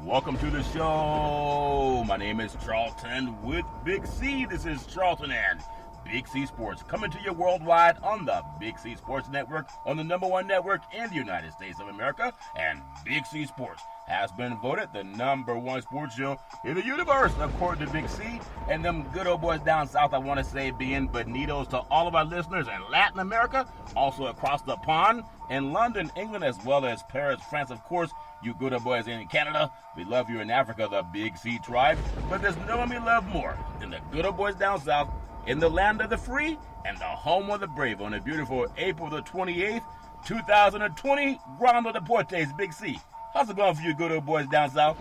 Welcome to the show. My name is Charlton with Big C. This is Charlton and Big C Sports coming to you worldwide on the Big C Sports Network, on the #1 network in the United States of America. And Big C Sports has been voted the #1 sports show in the universe, according to Big C. And them good old boys down south, I want to say, being bonitos to all of our listeners in Latin America, also across the pond in London, England, as well as Paris, France, of course. You good old boys in Canada, we love you in Africa, the Big C tribe. But there's no one we love more than the good old boys down south in the land of the free and the home of the brave on a beautiful April the 28th, 2020, Grande Deportes, Big C. How's it going for you good old boys down south?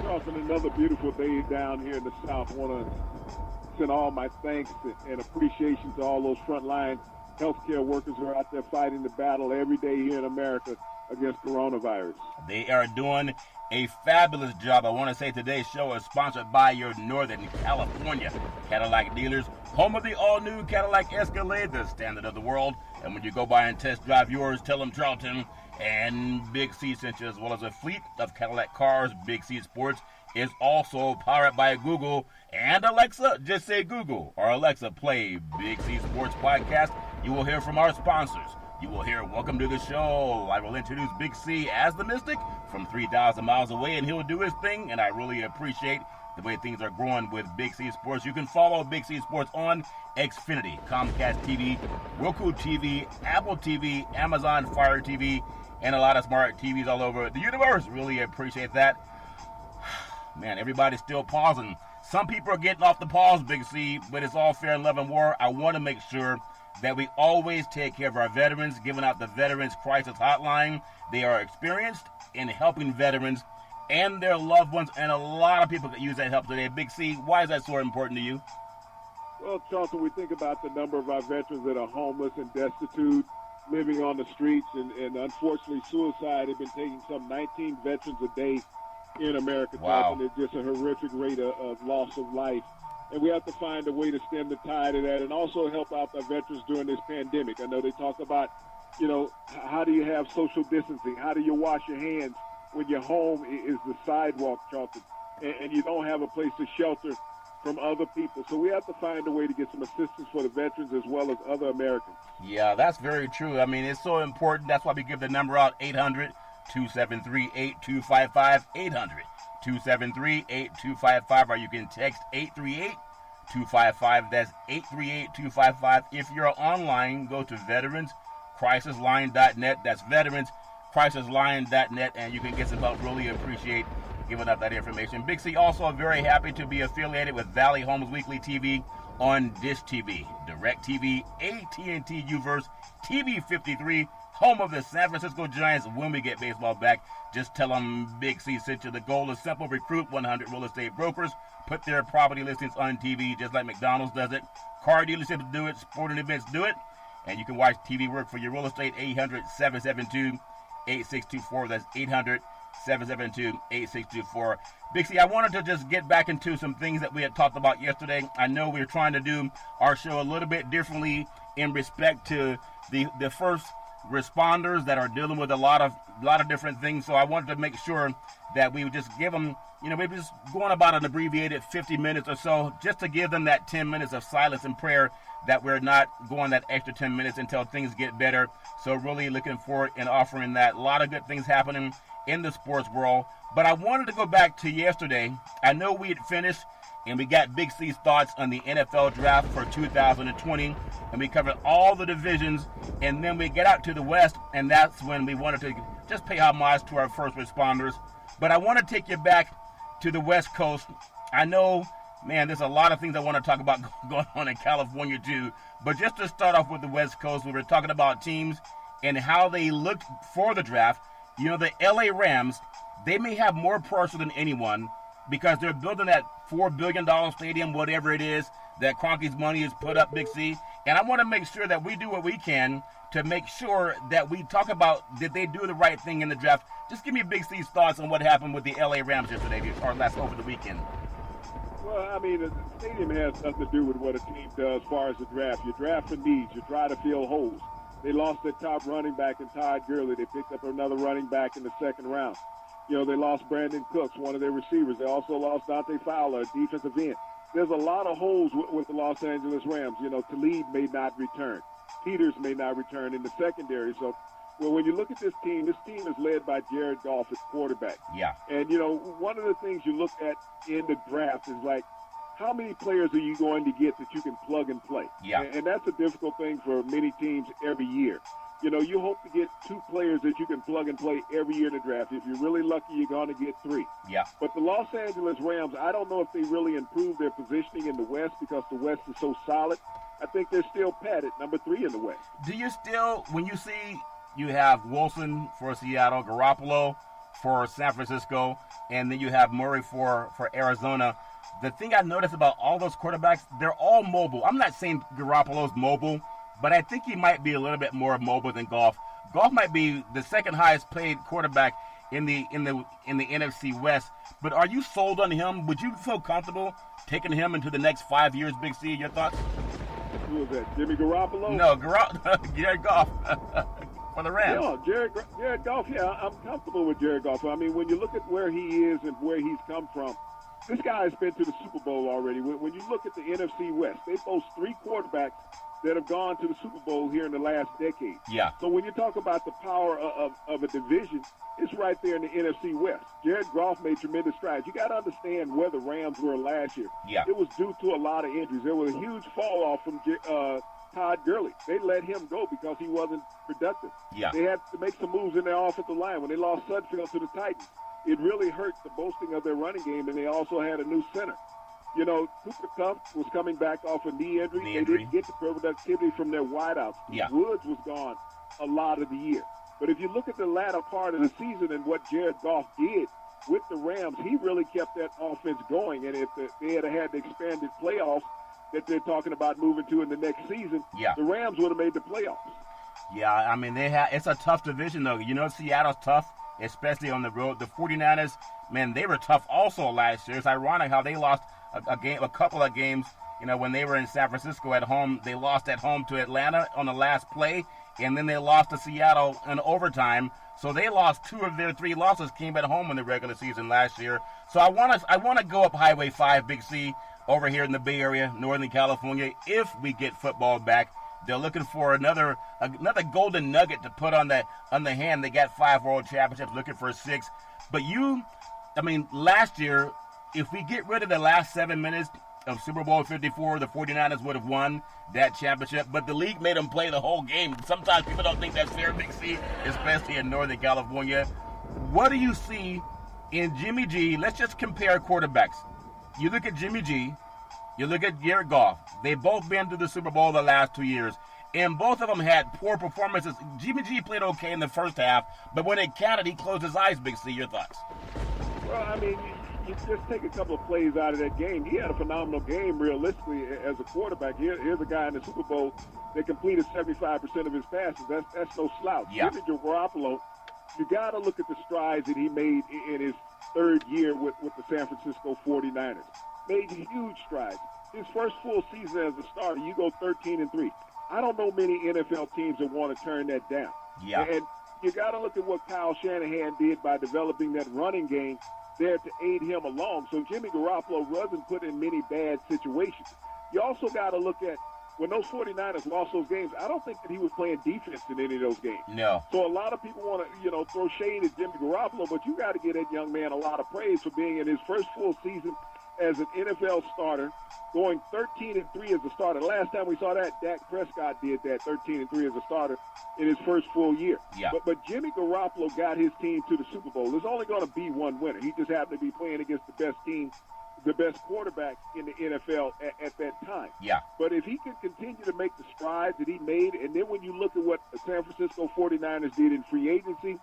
Charlton, another beautiful day down here in the south. I want to send all my thanks and appreciation to all those frontline healthcare workers who are out there fighting the battle every day here in America against coronavirus. They are doing a fabulous job. I want to say today's show is sponsored by your Northern California Cadillac dealers, home of the all-new Cadillac Escalade, the standard of the world. And when you go by and test drive yours, tell them Charlton and Big C sent you, as well as a fleet of Cadillac cars. Big C Sports is also powered by Google and Alexa. Just say Google or Alexa, play Big C Sports Podcast. You will hear from our sponsors. You will hear Welcome to the Show. I will introduce Big C as the Mystic from 3,000 miles away, and he'll do his thing, and I really appreciate the way things are growing with Big C Sports. You can follow Big C Sports on Xfinity, Comcast TV, Roku TV, Apple TV, Amazon Fire TV, and a lot of smart TVs all over the universe. Really appreciate that. Man, everybody's still pausing. Some people are getting off the pause, Big C, but it's all fair in love and war. I want to make sure that we always take care of our veterans, giving out the Veterans Crisis Hotline. They are experienced in helping veterans and their loved ones, and a lot of people could use that help today. Big C, why is that so important to you? Well, Charlton, we think about the number of our veterans that are homeless and destitute, living on the streets, and unfortunately suicide has been taking some 19 veterans a day in America. Wow. And it's just a horrific rate of loss of life. And we have to find a way to stem the tide of that and also help out our veterans during this pandemic. I know they talk about, how do you have social distancing? How do you wash your hands when your home is the sidewalk, Charlton, and you don't have a place to shelter from other people? So we have to find a way to get some assistance for the veterans as well as other Americans. Yeah, that's very true. I mean, it's so important. That's why we give the number out, 800-273-8255, 800-273-8255, or you can text 838-255. That's 838-255. If you're online, go to veteranscrisisline.net. That's veteranscrisisline.net, and you can get some help. Really appreciate giving up that information. Big C also very happy to be affiliated with Valley Homes Weekly TV on Dish TV, DirecTV, AT&T Uverse, TV 53, home of the San Francisco Giants. When we get baseball back, just tell them Big C sent you. The goal is simple: recruit 100 real estate brokers, put their property listings on TV just like McDonald's does it. Car dealerships do it, sporting events do it, and you can watch TV work for your real estate. 800-772-8624. That's 800-772-8624. Big C, I wanted to just get back into some things that we had talked about yesterday. I know we were trying to do our show a little bit differently in respect to the first responders that are dealing with a lot of different things. So I wanted to make sure that we would just give them, maybe just going about an abbreviated 50 minutes or so, just to give them that 10 minutes of silence and prayer, that we're not going that extra 10 minutes until things get better. So really looking forward and offering that. A lot of good things happening in the sports world. But I wanted to go back to yesterday. I know we had finished and we got Big C's thoughts on the NFL draft for 2020, and we covered all the divisions, and then we get out to the West, and that's when we wanted to just pay homage to our first responders. But I want to take you back to the West Coast. I know, man, there's a lot of things I want to talk about going on in California too, but just to start off with the West Coast, we were talking about teams and how they looked for the draft. The LA Rams, they may have more pressure than anyone, because they're building that $4 billion stadium, whatever it is, that Kroenke's money is put up, Big C. And I want to make sure that we do what we can to make sure that we talk about, did they do the right thing in the draft? Just give me Big C's thoughts on what happened with the LA Rams yesterday, or over the weekend. Well, I mean, the stadium has nothing to do with what a team does as far as the draft. You draft for needs. You try to fill holes. They lost their top running back in Todd Gurley. They picked up another running back in the second round. You know, they lost Brandon Cooks, one of their receivers. They also lost Dante Fowler, a defensive end. There's a lot of holes with the Los Angeles Rams. You know, Talib may not return. Peters may not return in the secondary. So, well, when you look at this team is led by Jared Goff at quarterback. Yeah. And, you know, one of the things you look at in the draft is like, how many players are you going to get that you can plug and play? Yeah. And that's a difficult thing for many teams every year. You know, you hope to get 2 players that you can plug and play every year in the draft. If you're really lucky, you're going to get 3. Yeah. But the Los Angeles Rams, I don't know if they really improved their positioning in the West because the West is so solid. I think they're still padded number 3 in the West. Do you still, when you see you have Wilson for Seattle, Garoppolo for San Francisco, and then you have Murray for Arizona, the thing I noticed about all those quarterbacks, they're all mobile. I'm not saying Garoppolo's mobile, but I think he might be a little bit more mobile than Goff. Goff might be the second highest paid quarterback in the NFC West. But are you sold on him? Would you feel comfortable taking him into the next 5 years, Big C? Your thoughts? Who was that? Jimmy Garoppolo? No, Jared Goff for the Rams. Yeah, Jared Goff. Yeah, I'm comfortable with Jared Goff. I mean, when you look at where he is and where he's come from, this guy has been to the Super Bowl already. When you look at the NFC West, they boast 3 quarterbacks that have gone to the Super Bowl here in the last decade. Yeah. So when you talk about the power of a division, it's right there in the NFC West. Jared Goff made tremendous strides. You got to understand where the Rams were last year. Yeah. It was due to a lot of injuries. There was a huge fall off from Todd Gurley. They let him go because he wasn't productive. Yeah. They had to make some moves in their offensive line. When they lost Sudfeld to the Titans, it really hurt the boasting of their running game, and they also had a new center. You know, Cooper Kupp was coming back off a knee injury. They didn't get the productivity from their wideouts. Yeah. Woods was gone a lot of the year. But if you look at the latter part of the season and what Jared Goff did with the Rams, he really kept that offense going. And if they had had the expanded playoffs that they're talking about moving to in the next season, the Rams would have made the playoffs. Yeah, I mean, it's a tough division, though. You know, Seattle's tough, especially on the road. The 49ers, man, they were tough also last year. It's ironic how they lost a couple of games. You know, when they were in San Francisco at home, they lost at home to Atlanta on the last play, and then they lost to Seattle in overtime. So they lost 2 of their 3 losses came at home in the regular season last year. So I want to go up Highway 5, Big C, over here in the Bay Area, Northern California, if we get football back. They're looking for another golden nugget to put on the hand. They got 5 world championships, looking for 6. But last year, if we get rid of the last 7 minutes of Super Bowl 54, the 49ers would have won that championship. But the league made them play the whole game. Sometimes people don't think that's fair, Big C, especially in Northern California. What do you see in Jimmy G? Let's just compare quarterbacks. You look at Jimmy G, you look at Jared Goff. They've both been to the Super Bowl the last 2 years, and both of them had poor performances. Jimmy G played okay in the first half, but when it counted, he closed his eyes, Big C. Your thoughts? Well, I mean, you just take a couple of plays out of that game. He had a phenomenal game, realistically, as a quarterback. Here's a guy in the Super Bowl that completed 75% of his passes. That's no slouch. Yeah. Jimmy Garoppolo, you got to look at the strides that he made in his 3rd year with the San Francisco 49ers. Made huge strides. His first full season as a starter, you go 13-3. I don't know many NFL teams that want to turn that down. Yeah. And you got to look at what Kyle Shanahan did by developing that running game there to aid him along. So Jimmy Garoppolo wasn't put in many bad situations. You also got to look at when those 49ers lost those games, I don't think that he was playing defense in any of those games. No. So a lot of people want to, throw shade at Jimmy Garoppolo, but you got to give that young man a lot of praise for being in his first full season as an NFL starter, going 13-3 as a starter. Last time we saw that, Dak Prescott did that, 13-3 as a starter in his first full year. Yeah. But Jimmy Garoppolo got his team to the Super Bowl. There's only going to be one winner. He just happened to be playing against the best team, the best quarterback in the NFL at that time. Yeah. But if he could continue to make the strides that he made, and then when you look at what the San Francisco 49ers did in free agency,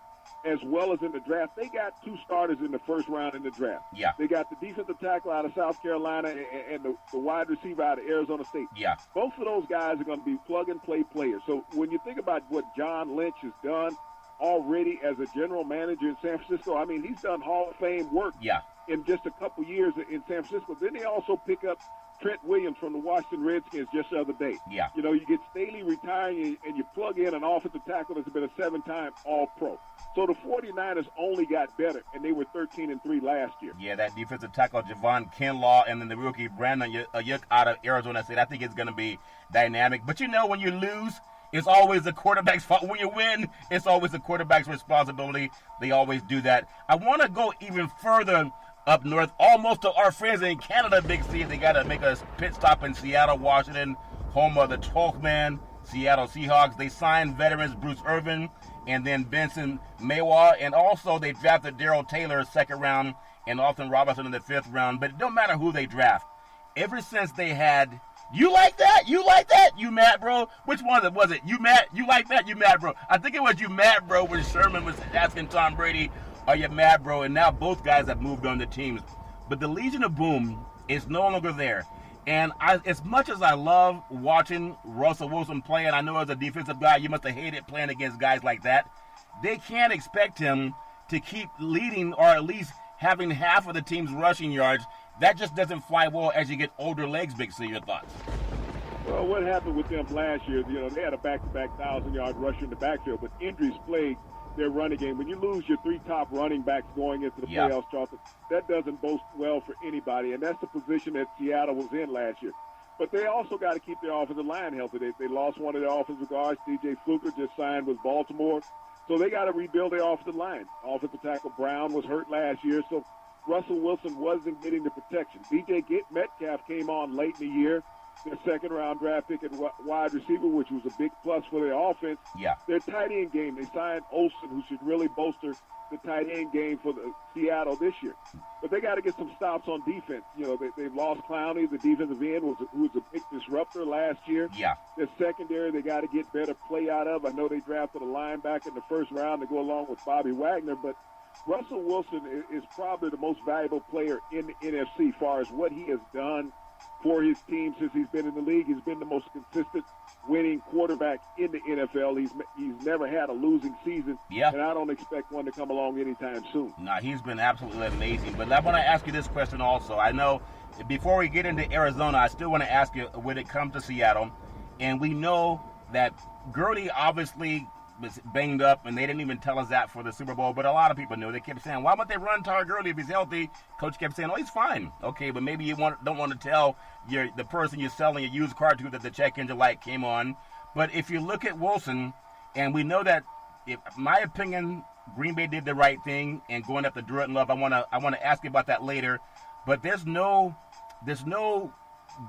as well as in the draft, they got 2 starters in the first round in the draft. Yeah. They got the defensive tackle out of South Carolina and the wide receiver out of Arizona State. Yeah. Both of those guys are going to be plug-and-play players. So when you think about what John Lynch has done already as a general manager in San Francisco, I mean, he's done Hall of Fame work Yeah. in just a couple years in San Francisco. Then they also pick up Trent Williams from the Washington Redskins just the other day. Yeah. You know, you get Staley retiring and you plug in an offensive tackle that's been a 7-time All-Pro. So the 49ers only got better, and they were 13-3 last year. Yeah, that defensive tackle, Javon Kinlaw, and then the rookie, Brandon Ayuk out of Arizona State. I think it's going to be dynamic. But, you know, when you lose, it's always the quarterback's fault. When you win, it's always the quarterback's responsibility. They always do that. I want to go even further up north, almost to our friends in Canada, Big C. They got to make a pit stop in Seattle, Washington, home of the 12th man, Seattle Seahawks. They signed veterans Bruce Irvin and then Benson Mayowa, and also they drafted Darrell Taylor second round and Alton Robinson in the 5th round. But it don't matter who they draft. Ever since they had, you like that? You like that? You mad, bro? Which one was it? You mad? You like that? You mad, bro? I think it was you mad, bro, when Sherman was asking Tom Brady, are you mad, bro? And now both guys have moved on to teams. But the Legion of Boom is no longer there. And as much as I love watching Russell Wilson play, and I know as a defensive guy, you must have hated playing against guys like that, they can't expect him to keep leading or at least having half of the team's rushing yards. That just doesn't fly well as you get older legs, Big C. Your thoughts? Well, what happened with them last year, you know, they had a back-to-back 1,000-yard rusher in the backfield, but injuries plagued their running game. When you lose your 3 top running backs going into the playoffs, Charlton, that doesn't boast well for anybody, and that's the position that Seattle was in last year. But they also got to keep their offensive line healthy. They lost one of their offensive guards. DJ Fluker just signed with Baltimore. So they got to rebuild their offensive line. Offensive tackle Brown was hurt last year, so Russell Wilson wasn't getting the protection. DJ Metcalf came on late in the year, their 2nd-round draft pick at wide receiver, which was a big plus for their offense. Yeah. Their tight end game, they signed Olsen, who should really bolster the tight end game for the Seattle this year. But they got to get some stops on defense. You know, they've lost Clowney, the defensive end, who was a big disruptor last year. Yeah. Their secondary, they got to get better play out of. I know they drafted a linebacker in the 1st round to go along with Bobby Wagner, but Russell Wilson is probably the most valuable player in the NFC as far as what he has done for his team since he's been in the league. He's been the most consistent winning quarterback in the NFL. He's never had a losing season, and I don't expect one to come along anytime soon. No, he's been absolutely amazing. But I want to ask you this question also. I know before we get into Arizona, I still want to ask you when it comes to Seattle, and we know that Gurley obviously was banged up, and they didn't even tell us that for the Super Bowl, but a lot of people knew. They kept saying, why won't they run Todd Gurley if he's healthy? Coach kept saying, oh, he's fine. Okay, but maybe you don't want to tell the person you're selling a used car to that the check engine light came on. But if you look at Wilson, and we know that, in my opinion, Green Bay did the right thing and going after Jordan Love. I want to ask you about that later. But there's no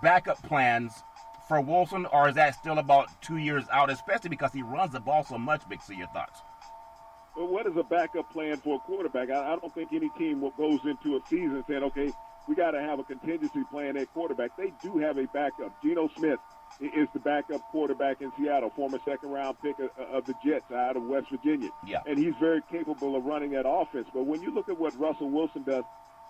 backup plans for Wilson, or is that still about 2 years out, especially because he runs the ball so much? Big C, your thoughts? Well, what is a backup plan for a quarterback? I don't think any team goes into a season saying, okay, we got to have a contingency plan at quarterback. They do have a backup. Geno Smith is the backup quarterback in Seattle, former 2nd-round pick of the Jets out of West Virginia. Yeah. And he's very capable of running that offense. But when you look at what Russell Wilson does,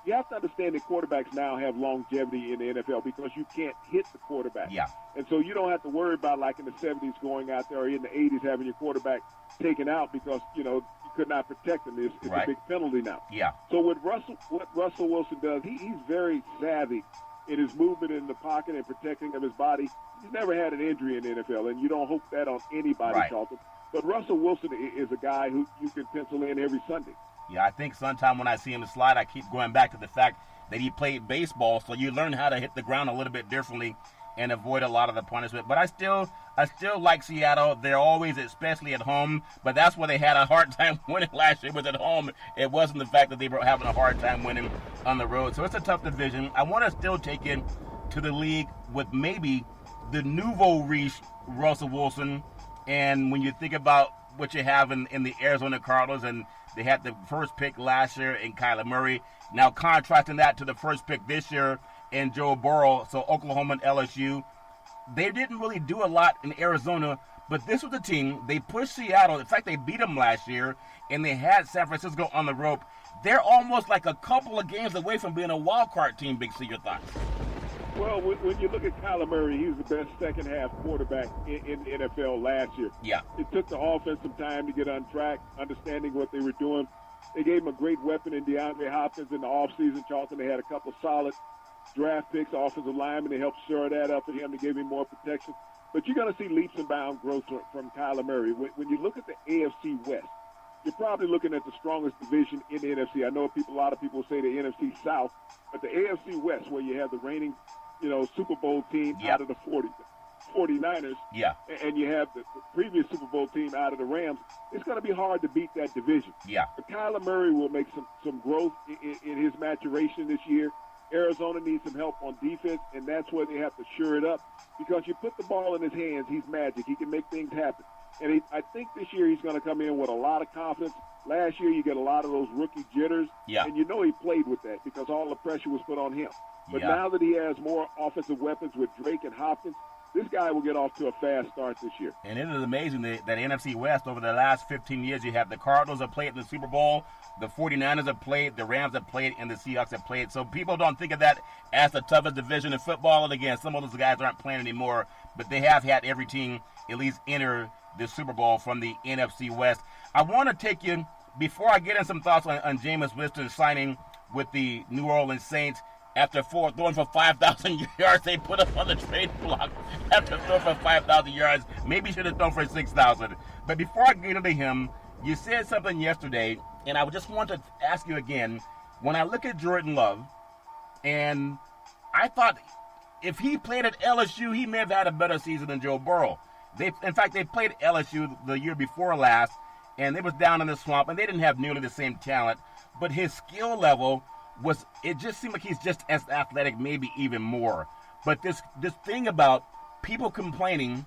you have to understand that quarterbacks now have longevity in the NFL because you can't hit the quarterback. Yeah. And so you don't have to worry about, like in the 70s, going out there or in the 80s having your quarterback taken out because, you know, you could not protect him. It's right. a big penalty now. Yeah. So what Russell Wilson does, he's very savvy in his movement in the pocket and protecting of his body. He's never had an injury in the NFL, and you don't hope that on anybody, right. Charlton. But Russell Wilson is a guy who you can pencil in every Sunday. Yeah, I think sometime when I see him slide, I keep going back to the fact that he played baseball, so you learn how to hit the ground a little bit differently and avoid a lot of the punishment. But I still like Seattle. They're always, especially at home, but that's where they had a hard time winning last year, was at home. It wasn't the fact that they were having a hard time winning on the road. So it's a tough division. I want to still take it to the league with maybe the nouveau riche Russell Wilson. And when you think about what you have in the Arizona Cardinals, and they had the first pick last year in Kyler Murray. Now contrasting that to the first pick this year in Joe Burrow, so Oklahoma and LSU. They didn't really do a lot in Arizona, but this was a team. They pushed Seattle. In fact, they beat them last year, and they had San Francisco on the rope. They're almost like a couple of games away from being a wild card team, Big C. Your thoughts? Well, when you look at Kyler Murray, he was the best second-half quarterback in the NFL last year. Yeah. It took the offense some time to get on track, understanding what they were doing. They gave him a great weapon in DeAndre Hopkins in the offseason. Charlton, they had a couple solid draft picks, offensive linemen to help shore that up for him to give him more protection. But you're going to see leaps and bounds growth from Kyler Murray. When you look at the AFC West, you're probably looking at the strongest division in the NFC. I know a lot of people say the NFC South, but the AFC West, where you have the reigning, Super Bowl team out of the 49ers, and you have the previous Super Bowl team out of the Rams, it's going to be hard to beat that division. Yeah. But Kyler Murray will make some growth in his maturation this year. Arizona needs some help on defense, and that's where they have to shore it up, because you put the ball in his hands, he's magic. He can make things happen. And I think this year he's going to come in with a lot of confidence. Last year you get a lot of those rookie jitters, and he played with that because all the pressure was put on him. But now that he has more offensive weapons with Drake and Hopkins, this guy will get off to a fast start this year. And it is amazing that NFC West, over the last 15 years, you have the Cardinals have played in the Super Bowl, the 49ers have played, the Rams have played, and the Seahawks have played. So people don't think of that as the toughest division in football. And again, some of those guys aren't playing anymore, but they have had every team at least enter the Super Bowl from the NFC West. I want to take you, before I get in some thoughts on Jameis Winston signing with the New Orleans Saints, after throwing for 5,000 yards, they put up on the trade block after throwing for 5,000 yards. Maybe should have thrown for 6,000. But before I get into him, you said something yesterday, and I just want to ask you again. When I look at Jordan Love, and I thought if he played at LSU, he may have had a better season than Joe Burrow. In fact, they played LSU the year before last, and they was down in the swamp, and they didn't have nearly the same talent. But his skill level it just seemed like he's just as athletic, maybe even more. But this thing about people complaining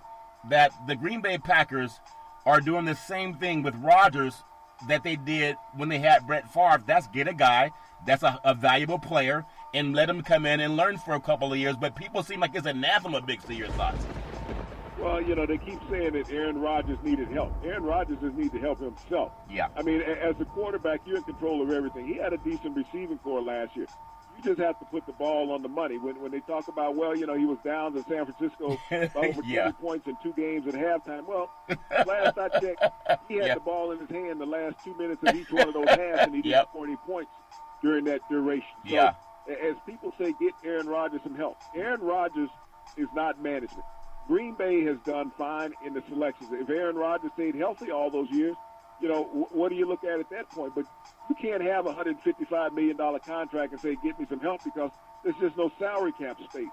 that the Green Bay Packers are doing the same thing with Rodgers that they did when they had Brett Favre. That's get a guy that's a valuable player and let him come in and learn for a couple of years. But people seem like it's anathema. Big, to your thoughts. Well, they keep saying that Aaron Rodgers needed help. Aaron Rodgers just needs to help himself. Yeah. I mean, as a quarterback, you're in control of everything. He had a decent receiving core last year. You just have to put the ball on the money. When they talk about, he was down to San Francisco by over 20 points in 2 games at halftime. Well, last I checked, he had the ball in his hand the last 2 minutes of each one of those halves, and he didn't score any points during that duration. So, as people say, get Aaron Rodgers some help. Aaron Rodgers is not management. Green Bay has done fine in the selections. If Aaron Rodgers stayed healthy all those years, what do you look at that point? But you can't have a $155 million contract and say, get me some help, because there's just no salary cap space.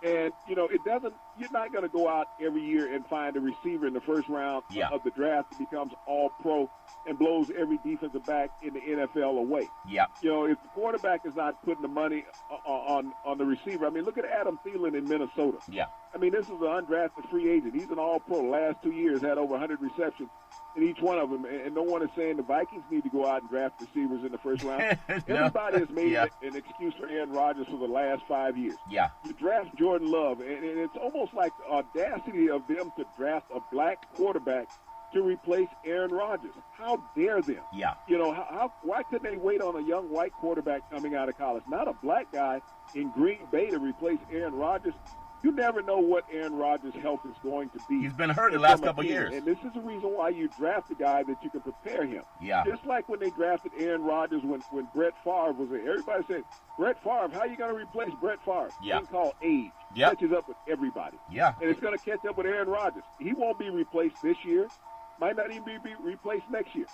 And, you're not going to go out every year and find a receiver in the first round of the draft that becomes all-pro and blows every defensive back in the NFL away. Yeah. If the quarterback is not putting the money on the receiver, I mean, look at Adam Thielen in Minnesota. Yeah. I mean, this is an undrafted free agent. He's an all-pro. The last 2 years had over 100 receptions in each one of them. And no one is saying the Vikings need to go out and draft receivers in the first round. Everybody has made an excuse for Aaron Rodgers for the last 5 years. Yeah. You draft Jordan Love, and it's almost like the audacity of them to draft a black quarterback to replace Aaron Rodgers. How dare them? Yeah. Why couldn't they wait on a young white quarterback coming out of college, not a black guy in Green Bay, to replace Aaron Rodgers? You never know what Aaron Rodgers' health is going to be. He's been hurt the last couple of years. And this is the reason why you draft a guy that you can prepare him. Yeah. Just like when they drafted Aaron Rodgers when Brett Favre was there. Everybody said, Brett Favre, how are you going to replace Brett Favre? Yeah. Thing called age. Yep. Catches up with everybody. Yeah. And it's going to catch up with Aaron Rodgers. He won't be replaced this year. Might not even be replaced next year.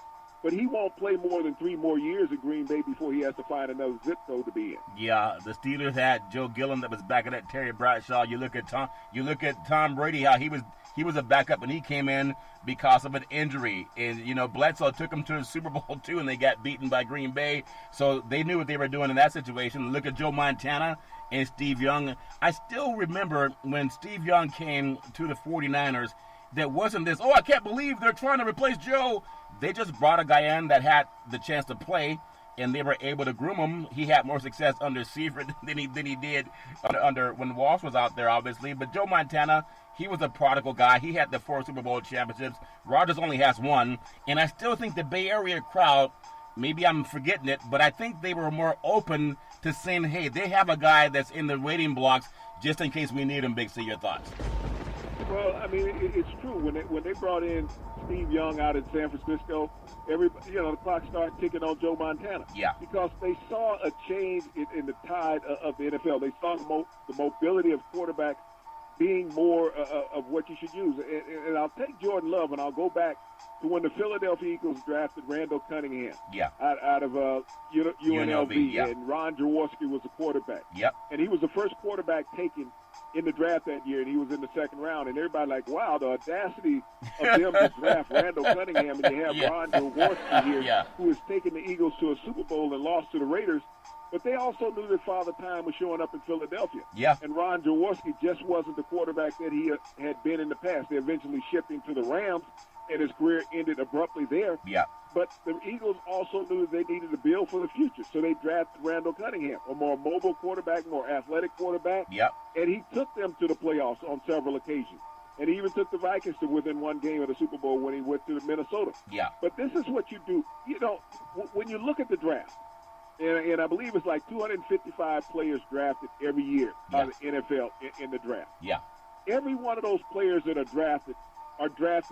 But he won't play more than 3 more years in Green Bay before he has to find another zip code to be in. Yeah, the Steelers had Joe Gilliam that was back at that Terry Bradshaw. You look at Tom Brady, how he was a backup and he came in because of an injury. And Bledsoe took him to the Super Bowl too, and they got beaten by Green Bay. So they knew what they were doing in that situation. Look at Joe Montana and Steve Young. I still remember when Steve Young came to the 49ers, there wasn't this, I can't believe they're trying to replace Joe. They just brought a guy in that had the chance to play, and they were able to groom him. He had more success under Seifert than he did under when Walsh was out there, obviously. But Joe Montana, he was a prodigal guy. He had the 4 Super Bowl championships. Rodgers only has 1. And I still think the Bay Area crowd, maybe I'm forgetting it, but I think they were more open to saying, hey, they have a guy that's in the waiting blocks just in case we need him. Big C, your thoughts? Well, I mean, it's true. When they brought in Steve Young out in San Francisco, the clock started ticking on Joe Montana. Yeah. Because they saw a change in the tide of the NFL. They saw the mobility of quarterbacks being more of what you should use. And I'll take Jordan Love, and I'll go back to when the Philadelphia Eagles drafted Randall Cunningham. Yeah. Out of UNLV. Yeah. And Ron Jaworski was the quarterback. Yep. And he was the first quarterback taken in the draft that year, and he was in the second round. And everybody like, wow, the audacity of them to draft Randall Cunningham, and you have Ron Jaworski here, who has taken the Eagles to a Super Bowl and lost to the Raiders. But they also knew that Father Time was showing up in Philadelphia. Yeah. And Ron Jaworski just wasn't the quarterback that he had been in the past. They eventually shipped him to the Rams, and his career ended abruptly there. Yeah. But the Eagles also knew they needed to build for the future, so they drafted Randall Cunningham, a more mobile quarterback, more athletic quarterback. Yep. And he took them to the playoffs on several occasions. And he even took the Vikings to within one game of the Super Bowl when he went to Minnesota. Yeah. But this is what you do. When you look at the draft, and I believe it's like 255 players drafted every year by the NFL in the draft. Yeah. Every one of those players that are drafted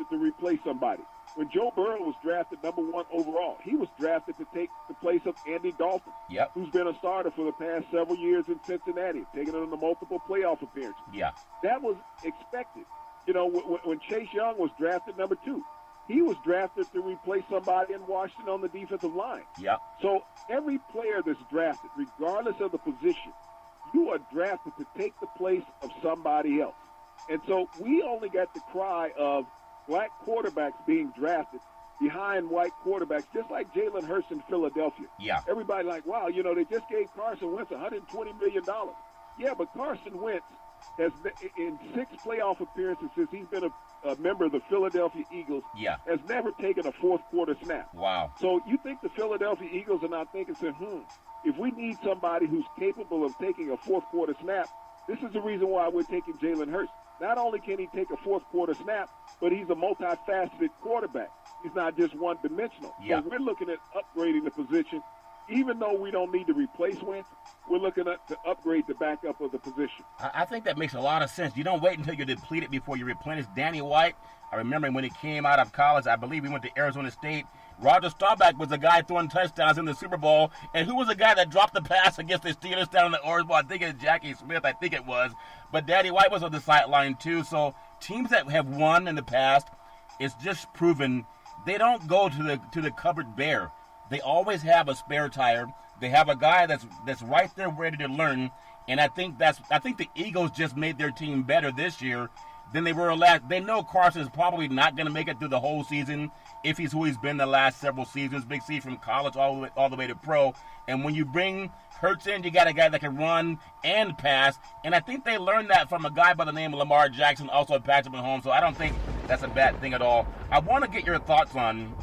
to replace somebody. When Joe Burrow was drafted number 1 overall, he was drafted to take the place of Andy Dalton, who's been a starter for the past several years in Cincinnati, taking them to multiple playoff appearances. Yeah. That was expected. When Chase Young was drafted number 2, he was drafted to replace somebody in Washington on the defensive line. Yeah. So every player that's drafted, regardless of the position, you are drafted to take the place of somebody else. And so we only got the cry of black quarterbacks being drafted behind white quarterbacks, just like Jalen Hurts in Philadelphia. Yeah. Everybody like, wow, they just gave Carson Wentz $120 million. Yeah, but Carson Wentz has, in 6 playoff appearances since he's been a member of the Philadelphia Eagles, has never taken a fourth quarter snap. Wow. So you think the Philadelphia Eagles are not thinking, if we need somebody who's capable of taking a fourth quarter snap, this is the reason why we're taking Jalen Hurts. Not only can he take a fourth quarter snap, but he's a multifaceted quarterback. He's not just one-dimensional. Yeah. So we're looking at upgrading the position. Even though we don't need to replace Wentz, we're looking at to upgrade the backup of the position. I think that makes a lot of sense. You don't wait until you're depleted before you replenish. Danny White, I remember when he came out of college, I believe he went to Arizona State. Roger Staubach was the guy throwing touchdowns in the Super Bowl. And who was the guy that dropped the pass against the Steelers down in the Orange Bowl? I think it's Jackie Smith. I think it was. But Danny White was on the sideline, too. So teams that have won in the past, it's just proven they don't go to the cupboard bare. They always have a spare tire. They have a guy that's right there ready to learn. And I think the Eagles just made their team better this year than they were last. They know Carson's probably not going to make it through the whole season if he's who he's been the last several seasons. Big C from college all the way to pro. And when you bring Hurts in, you got a guy that can run and pass. And I think they learned that from a guy by the name of Lamar Jackson, also Patrick Mahomes. So I don't think that's a bad thing at all. I want to get your thoughts on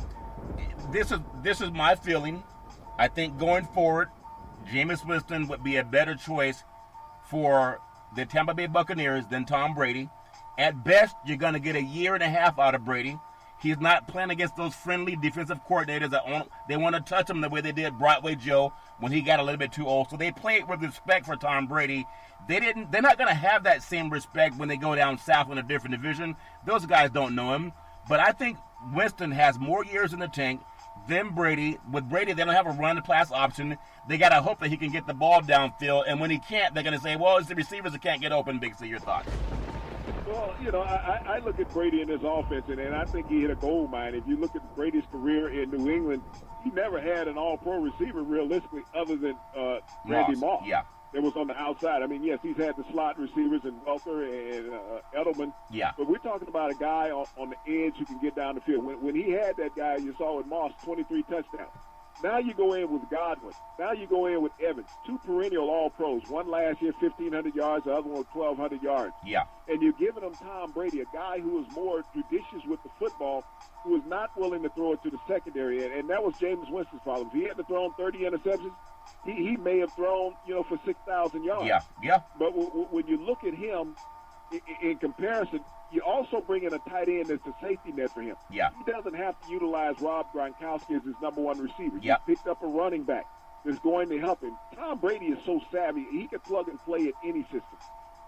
this. Is my feeling. I think going forward, Jameis Winston would be a better choice for the Tampa Bay Buccaneers than Tom Brady. At best, you're going to get 1.5 years out of Brady. He's not playing against those friendly defensive coordinators that they want to touch him the way they did Broadway Joe when he got a little bit too old. So they played with respect for Tom Brady. They're not going to have that same respect when they go down south in a different division. Those guys don't know him. But I think Winston has more years in the tank than Brady. With Brady, they don't have a run-pass option. They got to hope that he can get the ball downfield. And when he can't, they're going to say, well, it's the receivers that can't get open. Big C, your thoughts? Well, I look at Brady in his offense, and I think he hit a gold mine. If you look at Brady's career in New England, he never had an all-pro receiver realistically other than Randy Moss. Yeah. That was on the outside. I mean, yes, he's had the slot receivers in Welker and Edelman. Yeah. But we're talking about a guy on the edge who can get down the field. When he had that guy, you saw with Moss, 23 touchdowns. Now you go in with Godwin. Now you go in with Evans, 2 perennial All-Pros. One last year, 1,500 yards. The other one, 1,200 yards. Yeah. And you're giving him Tom Brady, a guy who is more judicious with the football, who is not willing to throw it to the secondary. And that was Jameis Winston's problem. If he had to throw 30 interceptions, he may have thrown, for 6,000 yards. Yeah, yeah. But when you look at him in comparison, you also bring in a tight end that's a safety net for him. Yeah. He doesn't have to utilize Rob Gronkowski as his number 1 receiver. Yeah. He picked up a running back that's going to help him. Tom Brady is so savvy, he can plug and play at any system.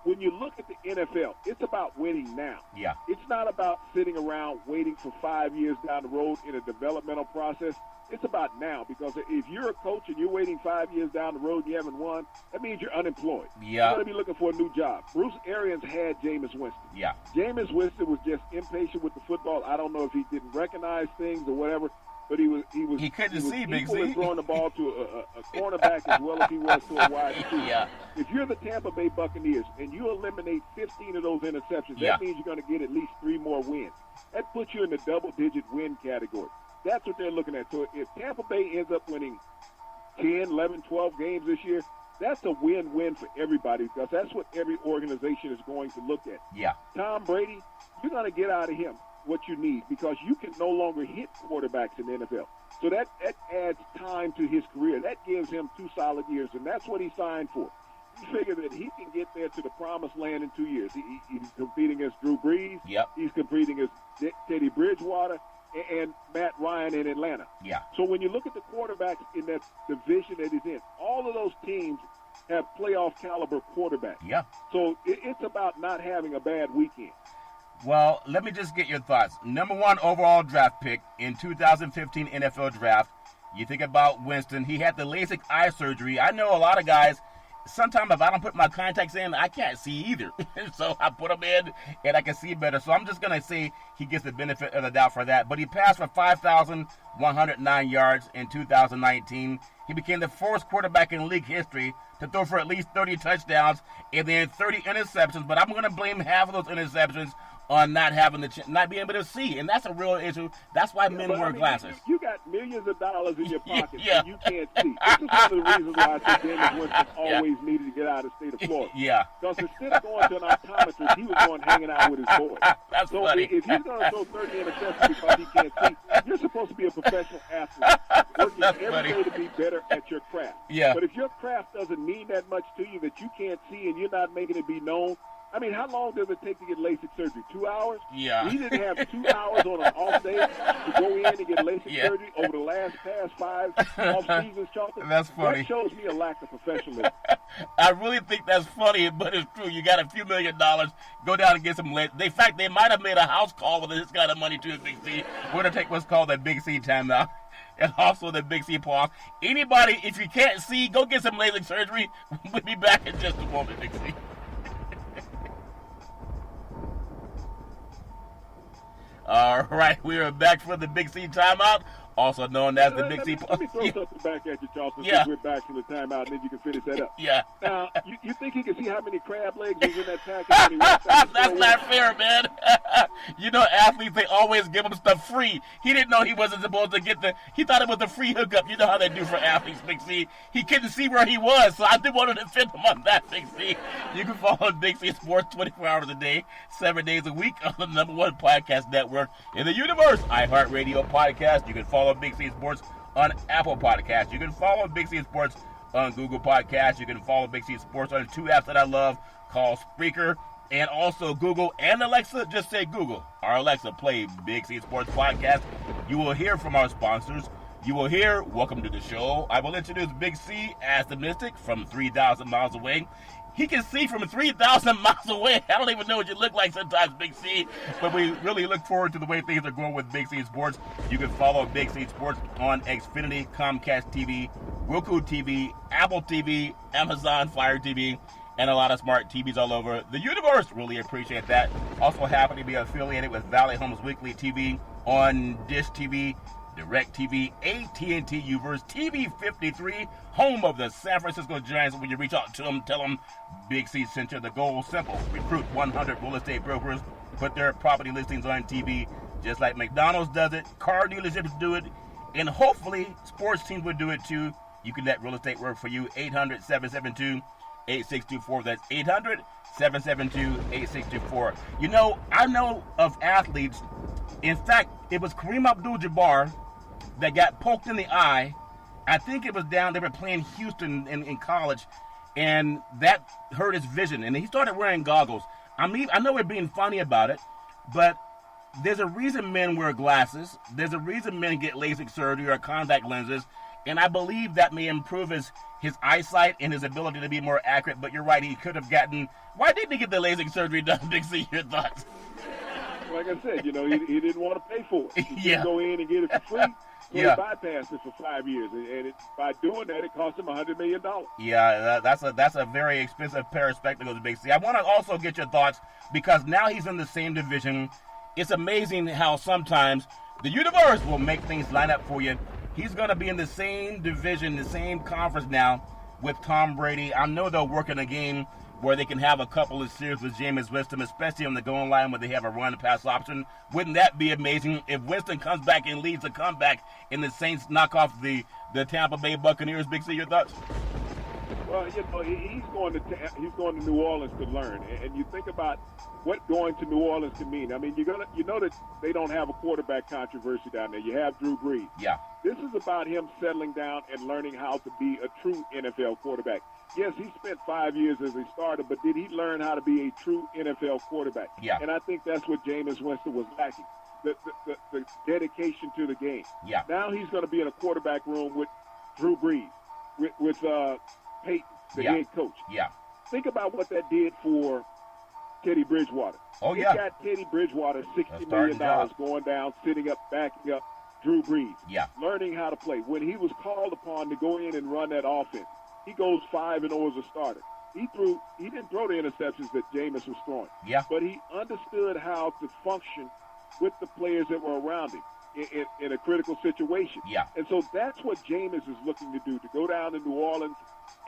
when you look at the NFL, it's about winning now. Yeah. It's not about sitting around waiting for 5 years down the road in a developmental process. It's about now, because if you're a coach and you're waiting 5 years down the road and you haven't won, that means you're unemployed. Yeah. You're going to be looking for a new job. Bruce Arians had Jameis Winston. Yeah. Jameis Winston was just impatient with the football. I don't know if he didn't recognize things or whatever, but he couldn't see, Big equal C. in throwing the ball to a cornerback as well as he was to a wide receiver. Yeah. If you're the Tampa Bay Buccaneers and you eliminate 15 of those interceptions, that means you're going to get at least 3 more wins. That puts you in the double-digit win category. That's what they're looking at. So if Tampa Bay ends up winning 10, 11, 12 games this year, that's a win-win for everybody, because that's what every organization is going to look at. Yeah. Tom Brady, you're going to get out of him what you need, because you can no longer hit quarterbacks in the NFL. So that adds time to his career. That gives him 2 solid years, and that's what he signed for. He figured that he can get there to the promised land in 2 years. He's competing against Drew Brees. Yep. He's competing against Teddy Bridgewater and Matt Ryan in Atlanta. Yeah. So when you look at the quarterbacks in that division that he's in, all of those teams have playoff caliber quarterbacks. Yeah. So it's about not having a bad weekend. Well, let me just get your thoughts. Number 1 overall draft pick in 2015 NFL draft. You think about Winston. He had the LASIK eye surgery. I know a lot of guys, sometimes if I don't put my contacts in, I can't see either. So I put them in, and I can see better. So I'm just going to say he gets the benefit of the doubt for that. But he passed for 5,109 yards in 2019. He became the first quarterback in league history to throw for at least 30 touchdowns and then 30 interceptions. But I'm going to blame half of those interceptions on not having not being able to see, and that's a real issue. That's why men wear glasses. You got millions of dollars in your pocket, Yeah. and you can't see. This is one of the reasons why I said Jameis Winston always needed to get out of the state of Florida. Yeah. Because instead of going to an optometrist, he was going hanging out with his boys. That's so funny. if he's going to throw 30 interceptions because he can't see, you're supposed to be a professional athlete, working every day to be better at your craft. Yeah. But if your craft doesn't mean that much to you, that you can't see and you're not making it be known, I mean, how long does it take to get LASIK surgery? 2 hours? Yeah. He didn't have 2 hours on an off day to go in and get LASIK surgery over the past 5 off seasons, Charlton. That's funny. That shows me a lack of professionalism. I really think that's funny, but it's true. You got a few $1 million, go down and get some LASIK. In fact, they might have made a house call with this kind of money too, Big C. We're going to take what's called the Big C timeout. And also the Big C pause. Anybody, if you can't see, go get some LASIK surgery. We'll be back in just a moment, Big C. All right, we are back for the Big C timeout, also known as the Big C. Let me throw something back at you, Charleston, Yeah. since we're back from the timeout, and then you can finish that up. Yeah. Now, you think he can see how many crab legs was in that package when he walked out the That's store not with? fair, man. You know, athletes, they always give them stuff free. He didn't know he wasn't supposed to get he thought it was a free hookup. You know how they do for athletes, Big C. He couldn't see where he was, so I did want to defend him on that, Big C. You can follow Big C Sports 24 hours a day, 7 days a week on the #1 podcast network in the universe, iHeartRadio podcast. You can follow Big C Sports on Apple Podcasts. You can follow Big C Sports on Google Podcasts. You can follow Big C Sports on 2 apps that I love called Spreaker and also Google and Alexa. Just say Google or Alexa, play Big C Sports Podcast. You will hear from our sponsors. You will hear Welcome to the Show. I will introduce Big C as the Mystic from 3,000 miles away. He can see from 3,000 miles away. I don't even know what you look like sometimes, Big C. But we really look forward to the way things are going with Big C Sports. You can follow Big C Sports on Xfinity, Comcast TV, Roku TV, Apple TV, Amazon Fire TV, and a lot of smart TVs all over the universe. Really appreciate that. Also happy to be affiliated with Valley Homes Weekly TV on Dish TV, DirecTV, AT&T Uverse, TV 53, home of the San Francisco Giants. When you reach out to them, tell them Big C sent you. The goal is simple. Recruit 100 real estate brokers, put their property listings on TV, just like McDonald's does it, car dealerships do it, and hopefully sports teams would do it too. You can let real estate work for you. 800-772-8624. That's 800-772-8624. You know, I know of athletes. In fact, it was Kareem Abdul-Jabbar that got poked in the eye. I think it was they were playing Houston in college, and that hurt his vision, and he started wearing goggles. I know we're being funny about it, but there's a reason men wear glasses. There's a reason men get LASIK surgery or contact lenses, And I believe that may improve his eyesight and his ability to be more accurate. But you're right, he could have gotten. Why didn't he get the LASIK surgery done, Big C? Your thoughts? Like I said, he didn't want to pay for it. He Yeah. could go in and get it for free. So Yeah. he bypassed it for 5 years, and by doing that, it cost him $100 million. Yeah, that's a very expensive pair of spectacles, Big C. I want to also get your thoughts because now he's in the same division. It's amazing how sometimes the universe will make things line up for you. He's going to be in the same division, the same conference now with Tom Brady. I know they'll work in a game where they can have a couple of series with Jameis Winston, especially on the goal line where they have a run-pass option. Wouldn't that be amazing if Winston comes back and leads a comeback and the Saints knock off the Tampa Bay Buccaneers? Big C, your thoughts? Well, he's going to New Orleans to learn, and you think about what going to New Orleans can mean. I mean, you know that they don't have a quarterback controversy down there. You have Drew Brees. Yeah. This is about him settling down and learning how to be a true NFL quarterback. Yes, he spent 5 years as a starter, but did he learn how to be a true NFL quarterback? Yeah. And I think that's what Jameis Winston was lacking, the dedication to the game. Yeah. Now he's going to be in a quarterback room with Drew Brees, with Peyton, the Yeah. head coach. Yeah. Think about what that did for Teddy Bridgewater. Oh, It yeah. got Teddy Bridgewater A $60 starting million job. going down, sitting up, backing up Drew Brees. Yeah. Learning how to play. When he was called upon to go in and run that offense, he goes 5-0 as a starter. He didn't throw the interceptions that Jameis was throwing. Yeah. But he understood how to function with the players that were around him in a critical situation. Yeah. And so that's what Jameis is looking to do, to go down to New Orleans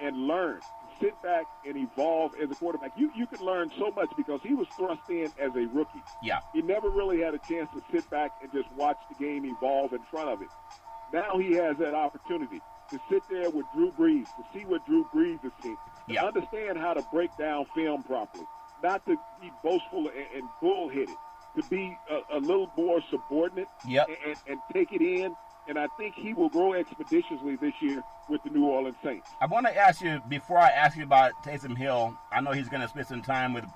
and learn, sit back and evolve as a quarterback. You can learn so much because he was thrust in as a rookie. Yeah. He never really had a chance to sit back and just watch the game evolve in front of it. Now he has that opportunity to sit there with Drew Brees, to see what Drew Brees is seeing, to Yeah. understand how to break down film properly, not to be boastful and bullheaded, to be a little more subordinate Yep. and take it in. And I think he will grow expeditiously this year with the New Orleans Saints. I want to ask you, before I ask you about Taysom Hill, I know he's going to spend some time with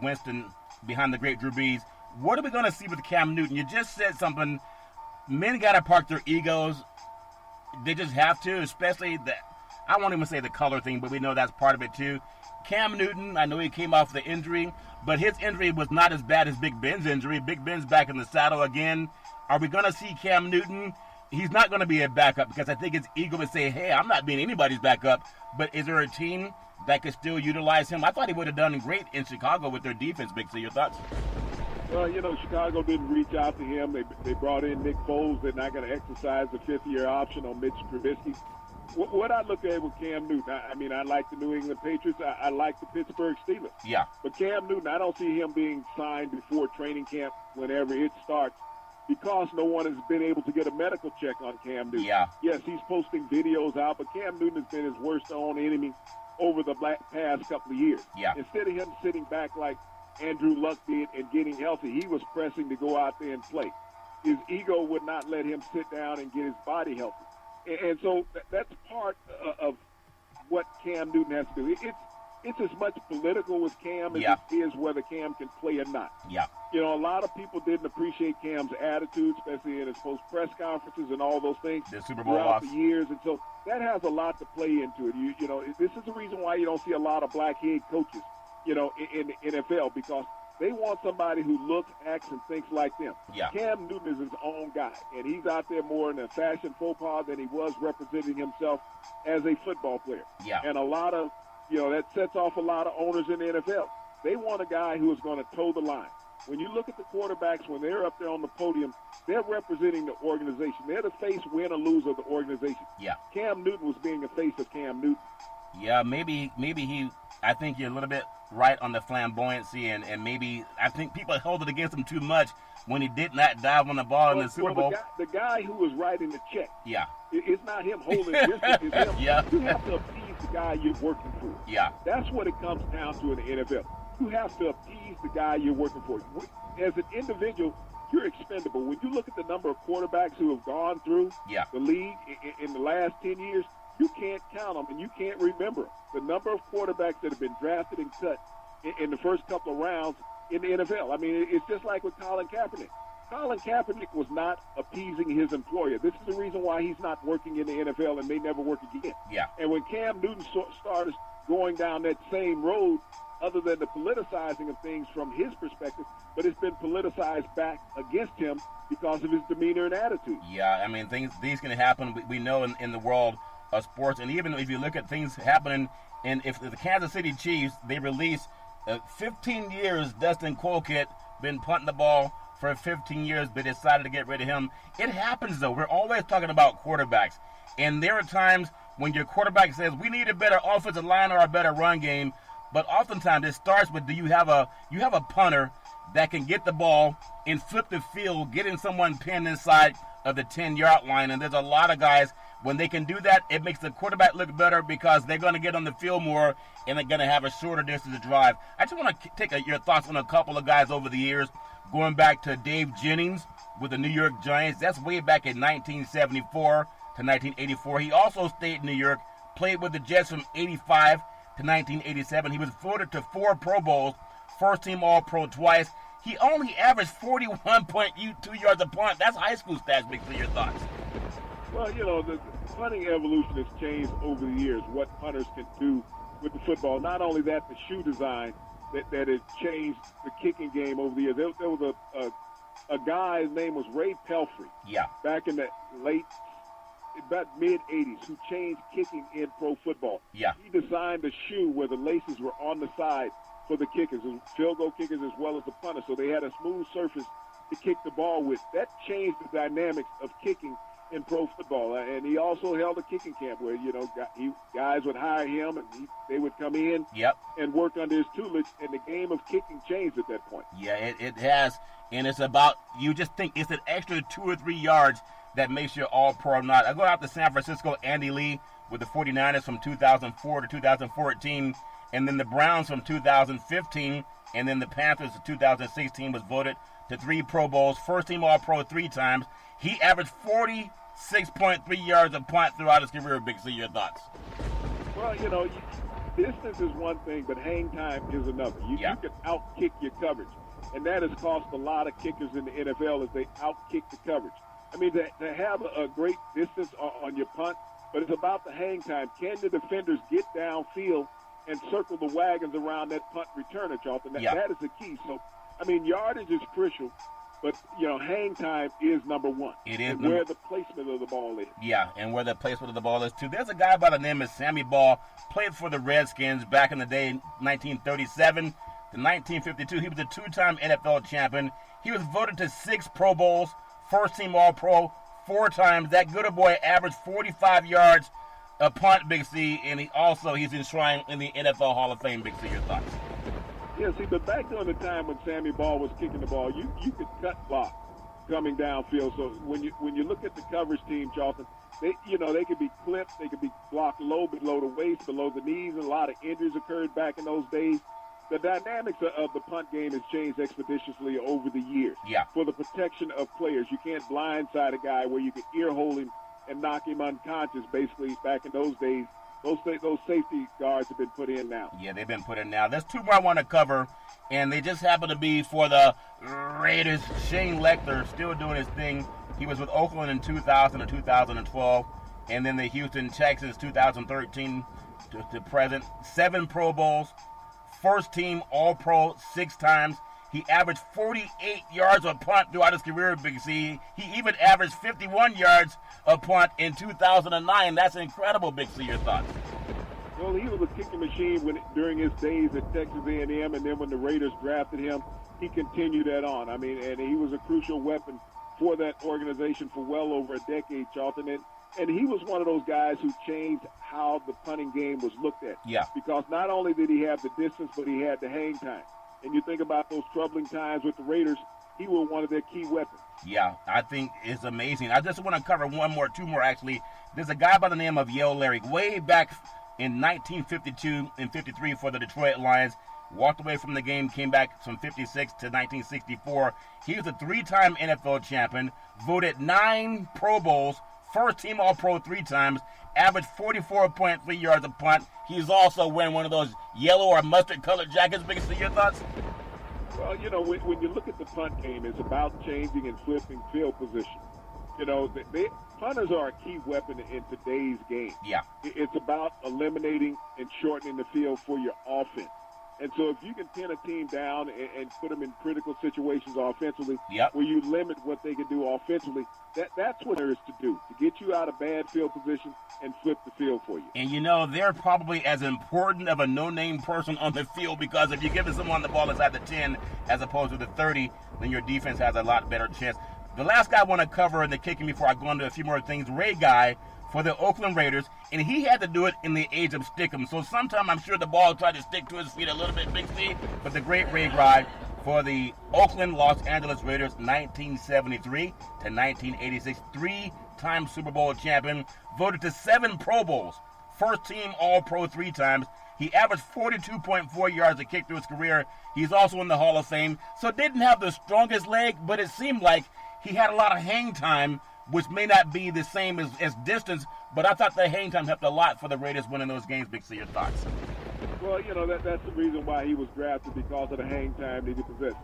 Winston behind the great Drew Brees. What are we going to see with Cam Newton? You just said something. Men got to park their egos. They just have to, especially I won't even say the color thing, but we know that's part of it too. Cam Newton, I know he came off the injury, but his injury was not as bad as Big Ben's injury. Big Ben's back in the saddle again. Are we going to see Cam Newton? He's not going to be a backup because I think it's ego to say, hey, I'm not being anybody's backup. But is there a team that could still utilize him? I thought he would have done great in Chicago with their defense, Big C. Your thoughts? Well, Chicago didn't reach out to him. They brought in Nick Foles. They're not going to exercise the fifth-year option on Mitch Trubisky. What I look at with Cam Newton, I like the New England Patriots. I like the Pittsburgh Steelers. Yeah. But Cam Newton, I don't see him being signed before training camp whenever it starts because no one has been able to get a medical check on Cam Newton. Yeah. Yes, he's posting videos out, but Cam Newton has been his worst own enemy over the past couple of years. Yeah. Instead of him sitting back like Andrew Luck did and getting healthy, he was pressing to go out there and play. His ego would not let him sit down and get his body healthy. And so that's part of what Cam Newton has to do. It's as much political with Cam as Yeah. it is whether Cam can play or not. Yeah. A lot of people didn't appreciate Cam's attitude, especially in his post-press conferences and all those things The Super Bowl throughout loss. the years. And so that has a lot to play into it. This is the reason why you don't see a lot of black head coaches, in the NFL, because they want somebody who looks, acts, and thinks like them. Yeah. Cam Newton is his own guy, and he's out there more in a fashion faux pas than he was representing himself as a football player. Yeah. And a lot of, that sets off a lot of owners in the NFL. They want a guy who is going to toe the line. When you look at the quarterbacks, when they're up there on the podium, they're representing the organization. They're the face, win or lose of the organization. Yeah. Cam Newton was being a face of Cam Newton. Yeah, maybe I think you're a little bit right on the flamboyancy, and maybe I think people held it against him too much when he did not dive on the ball in the Super Bowl. The guy who was writing the check, Yeah. it's not him holding it against him. It's him. Yeah. You have to appease the guy you're working for. Yeah. That's what it comes down to in the NFL. You have to appease the guy you're working for. As an individual, you're expendable. When you look at the number of quarterbacks who have gone through Yeah. the league in the last 10 years, you can't count them and you can't remember them. The number of quarterbacks that have been drafted and cut in the first couple of rounds in the NFL. I mean, it's just like with Colin Kaepernick. Colin Kaepernick was not appeasing his employer. This is the reason why he's not working in the NFL and may never work again. Yeah. And when Cam Newton started going down that same road, other than the politicizing of things from his perspective, but it's been politicized back against him because of his demeanor and attitude. Yeah, I mean, these can happen. We know in the world of sports, and even if you look at things happening, and if the Kansas City Chiefs, they release 15 years, Dustin Colquitt been punting the ball for 15 years, but decided to get rid of him. It happens, though. We're always talking about quarterbacks, and there are times when your quarterback says, we need a better offensive line or a better run game, but oftentimes it starts with, do you have a punter that can get the ball and flip the field, getting someone pinned inside of the 10-yard line. And there's a lot of guys, when they can do that, it makes the quarterback look better because they're going to get on the field more and they're going to have a shorter distance to drive. I just want to take your thoughts on a couple of guys over the years, going back to Dave Jennings with the New York Giants. That's way back in 1974 to 1984. He also stayed in New York, played with the Jets from 85 to 1987. He was voted to 4 Pro Bowls, first-team All-Pro twice. He only averaged 41.2 yards a punt. That's high school stats, Big C. Your thoughts? Well, the punting evolution has changed over the years, what punters can do with the football. Not only that, the shoe design that has changed the kicking game over the years. There was a guy, his name was Ray Pelfrey. Yeah. Back in the about mid-'80s, who changed kicking in pro football. Yeah. He designed a shoe where the laces were on the side for the kickers, field goal kickers as well as the punters, so they had a smooth surface to kick the ball with. That changed the dynamics of kicking in pro football. And he also held a kicking camp where, guys would hire him and they would come in and work under his tutelage, and the game of kicking changed at that point. Yeah, it has, and it's about, you just think it's an extra 2 or 3 yards that makes you all-pro or not. I go out to San Francisco, Andy Lee with the 49ers from 2004 to 2014, and then the Browns from 2015, and then the Panthers in 2016 was voted to 3 Pro Bowls, first-team All-Pro 3 times. He averaged 46.3 yards a punt throughout his career, Big C. Your thoughts? Well, distance is one thing, but hang time is another. You can out-kick your coverage, and that has cost a lot of kickers in the NFL as they out-kick the coverage. I mean, to have a great distance on your punt, but it's about the hang time. Can the defenders get downfield and circle the wagons around that punt returner, Charlton? That is the key. So, I mean, yardage is crucial, but, hang time is number one. It is. Where the placement of the ball is. Yeah, and where the placement of the ball is, too. There's a guy by the name of Sammy Ball, played for the Redskins back in the day, 1937 to 1952. He was a 2-time NFL champion. He was voted to 6 Pro Bowls, first-team All-Pro 4 times. That good boy averaged 45 yards a punt, Big C, and he's enshrined in the NFL Hall of Fame, Big C. Your thoughts? Yeah, see, but back during the time when Sammy Ball was kicking the ball, you could cut block coming downfield. So when you look at the coverage team, Charlton, they could be clipped, they could be blocked low, below the waist, below the knees, and a lot of injuries occurred back in those days. The dynamics of the punt game has changed expeditiously over the years. Yeah. For the protection of players, you can't blindside a guy where you can ear hold him and knock him unconscious. Basically, back in those days, those safety guards have been put in now. Yeah, they've been put in now. There's 2 more I want to cover, and they just happen to be for the Raiders. Shane Lecter still doing his thing. He was with Oakland in 2000 and 2012, and then the Houston Texans 2013 to present. 7 Pro Bowls. First team All-Pro 6 times. He averaged 48 yards a punt throughout his career, Big C. He even averaged 51 yards a punt in 2009. That's incredible, Big C. Your thoughts? Well, he was a kicking machine during his days at Texas A&M, and then when the Raiders drafted him, he continued that on. I mean, and he was a crucial weapon for that organization for well over a decade, Charlton. And he was one of those guys who changed how the punting game was looked at. Yeah. Because not only did he have the distance, but he had the hang time. And you think about those troubling times with the Raiders, he was one of their key weapons. Yeah, I think it's amazing. I just want to cover 2 more, actually. There's a guy by the name of Yale Larry, way back in 1952 and 53 for the Detroit Lions. Walked away from the game, came back from 56 to 1964. He was a 3-time NFL champion, voted 9 Pro Bowls, first-team All-Pro 3 times, averaged 44.3 yards a punt. He's also wearing one of those yellow or mustard-colored jackets. Big C, your thoughts? Well, when you look at the punt game, it's about changing and flipping field position. Punters are a key weapon in today's game. Yeah. It's about eliminating and shortening the field for your offense. And so if you can pin a team down and put them in critical situations offensively, yep, where you limit what they can do offensively, that's what there is to do, to get you out of bad field position and flip the field for you. And, they're probably as important of a no-name person on the field, because if you're giving someone the ball inside the 10 as opposed to the 30, then your defense has a lot better chance. The last guy I want to cover in the kicking before I go into a few more things, Ray Guy for the Oakland Raiders, and he had to do it in the age of Stickum. So sometime I'm sure the ball tried to stick to his feet a little bit, Big C, but the great Ray Guy for the Oakland Los Angeles Raiders, 1973 to 1986, three-time Super Bowl champion, voted to 7 Pro Bowls, first team All-Pro 3 times. He averaged 42.4 yards a kick through his career. He's also in the Hall of Fame. So didn't have the strongest leg, but it seemed like he had a lot of hang time, which may not be the same as distance, but I thought the hang time helped a lot for the Raiders winning those games. Big C, your thoughts? Well, that's the reason why he was drafted, because of the hang time that he possessed.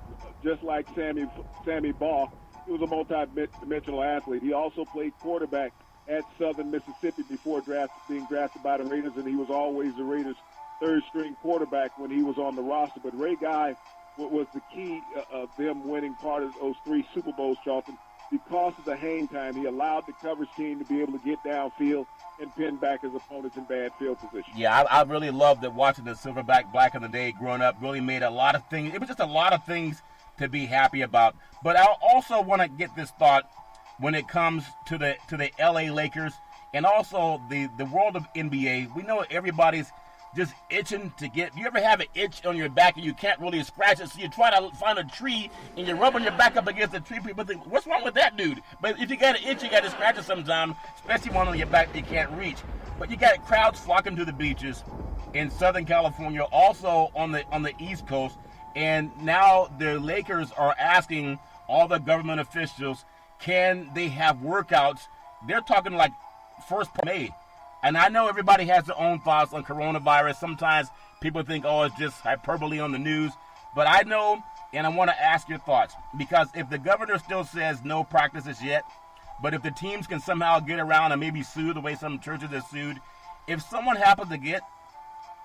Just like Sammy Baugh, he was a multi-dimensional athlete. He also played quarterback at Southern Mississippi before being drafted by the Raiders, and he was always the Raiders' third-string quarterback when he was on the roster. But Ray Guy was the key of them winning part of those 3 Super Bowls, Charlton. Because of the hang time, he allowed the coverage team to be able to get downfield and pin back his opponents in bad field position. Yeah, I really loved that, watching the Silverback Black in the day growing up. Really made a lot of things. It was just a lot of things to be happy about. But I also want to get this thought when it comes to the LA Lakers and also the world of NBA. We know everybody's just itching to get. You ever have an itch on your back and you can't really scratch it, so you try to find a tree and you're rubbing your back up against the tree? People think, what's wrong with that dude? But if you got an itch, you got to scratch it sometime, especially one on your back that you can't reach. But you got crowds flocking to the beaches in Southern California, also on the East Coast, and now the Lakers are asking all the government officials, can they have workouts? They're talking like first May. And I know everybody has their own thoughts on coronavirus. Sometimes people think, it's just hyperbole on the news. But I know, and I want to ask your thoughts, because if the governor still says no practices yet, but if the teams can somehow get around and maybe sue the way some churches are sued, if someone happens to get,